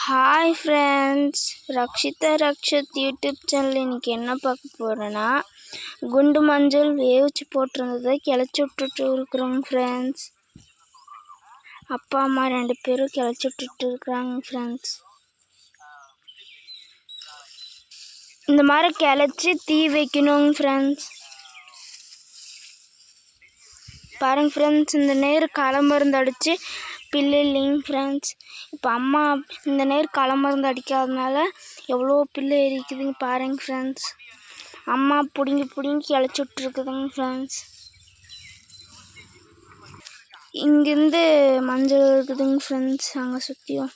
Hi friends, Rakshita Rakshat YouTube channel இன்றைக்கி என்ன பார்க்க போகிறேன்னா, குண்டு மஞ்சள் வேவிச்சு போட்டிருந்ததை கிளச்சி விட்டுட்டு இருக்கிறோங்க ஃப்ரெண்ட்ஸ். அப்பா அம்மா 2 பேரும் கிளச்சி விட்டுட்டு இருக்கிறாங்க ஃப்ரெண்ட்ஸ். இந்த மாதிரி கிளச்சி தீ வைக்கணுங்க ஃப்ரெண்ட்ஸ். பாருங்க ஃப்ரெண்ட்ஸ், இந்த நேர் களை மருந்து அடித்து பில்லு இல்லைங்க ஃப்ரெண்ட்ஸ். இப்போ அம்மா இந்த நேர் களை மருந்து அடிக்காதனால எவ்வளோ பில்லு எரிக்குதுங்க பாருங்க ஃப்ரெண்ட்ஸ். அம்மா பிடுங்கி கிளச்சி விட்ருக்குதுங்க ஃப்ரெண்ட்ஸ். இங்கேருந்து மஞ்சள் இருக்குதுங்க ஃப்ரெண்ட்ஸ். அங்கே சுற்றியும்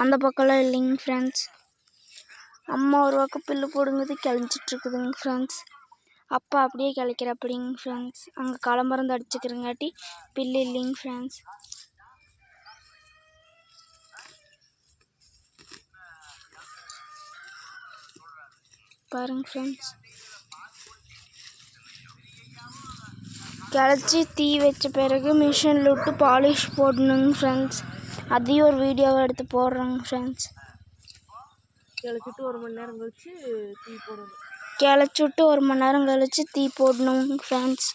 அந்த பக்கம்லாம் இல்லைங்க ஃப்ரெண்ட்ஸ். அம்மா ஒரு பக்கம் பில்லு போடுங்கிறது கிளச்சிட்ருக்குதுங்க ஃப்ரெண்ட்ஸ். அப்பா அப்படியே கிளைக்கிறப்படிங்க ஃப்ரெண்ட்ஸ். அங்கே களை மருந்து அடிச்சுக்கிறங்காட்டி பில்லு இல்லைங்க ஃப்ரெண்ட்ஸ். பாருங்க ஃப்ரெண்ட்ஸ், கிளச்சி தீ வச்ச பிறகு மிஷினில் விட்டு பாலிஷ் போடணுங்க ஃப்ரெண்ட்ஸ். அதையும் ஒரு வீடியோவை எடுத்து போடுறோங்க ஃப்ரெண்ட்ஸ். கிளச்சிட்டு 1 மணி நேரம் கழிச்சு தீ போடணும். கிளச்சிட்டு 1 மணி நேரம் கழிச்சு தீ போடணுங்க ஃப்ரெண்ட்ஸ்.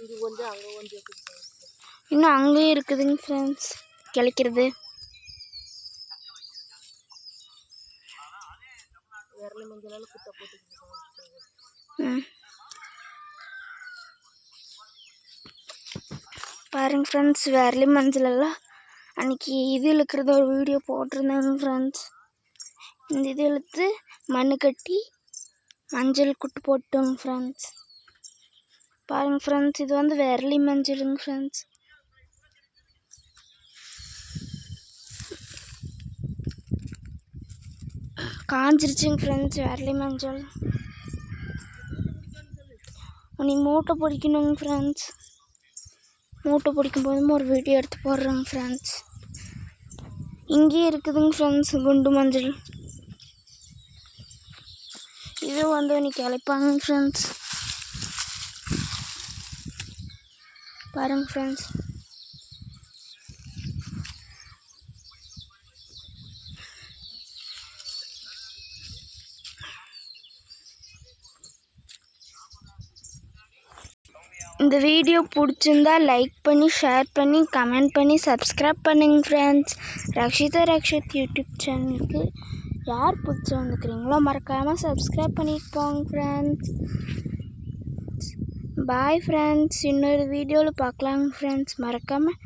இது கொஞ்சம் அங்கே கொஞ்சம் இன்னும் அங்கேயும் இருக்குதுங்க ஃப்ரெண்ட்ஸ் கிளைக்கிறது. விரலி மஞ்சளால் குட்டை போட்டு பாருங்க ஃப்ரெண்ட்ஸ், விரலி மஞ்சளெல்லாம் அன்றைக்கி இது இழுக்கிறத ஒரு வீடியோ போட்டிருந்தாங்க ஃப்ரெண்ட்ஸ். இந்த இது இழுத்து மண் கட்டி மஞ்சள் குட்டு போட்டோங்க ஃப்ரெண்ட்ஸ். பாருங்க ஃப்ரெண்ட்ஸ், இது வந்து விரலி மஞ்சளுங்க ஃப்ரெண்ட்ஸ். காஞ்சிருச்சுங்க ஃப்ரெண்ட்ஸ் விரலி மஞ்சள். நீ மூட்டை பிடிக்கணுங்க ஃப்ரெண்ட்ஸ். மூட்டை பிடிக்கும் போதும் ஒரு வீடியோ எடுத்து போடுறேங்க ஃப்ரெண்ட்ஸ். இங்கேயே இருக்குதுங்க ஃப்ரெண்ட்ஸ் குண்டு மஞ்சள். இது வந்து இன்னைக்கு கிளைப்பாங்க ஃப்ரெண்ட்ஸ். பாருங்க ஃப்ரெண்ட்ஸ், இந்த வீடியோ பிடிச்சிருந்தா லைக் பண்ணி, ஷேர் பண்ணி, கமெண்ட் பண்ணி, சப்ஸ்கிரைப் பண்ணுங்க ஃப்ரெண்ட்ஸ். ரக்ஷிதா ரக்ஷத் யூடியூப் சேனலுக்கு யார் புதுசாக வந்துக்கிறீங்களோ மறக்காமல் சப்ஸ்கிரைப் பண்ணிட்டு போங்க ஃப்ரெண்ட்ஸ். பாய் ஃப்ரெண்ட்ஸ், இன்னொரு வீடியோவில் பார்க்கலாங்க ஃப்ரெண்ட்ஸ். மறக்காமல்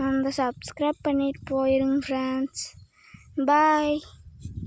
அந்த சப்ஸ்கிரைப் பண்ணிட்டு போயிருங்க ஃப்ரெண்ட்ஸ். பாய்.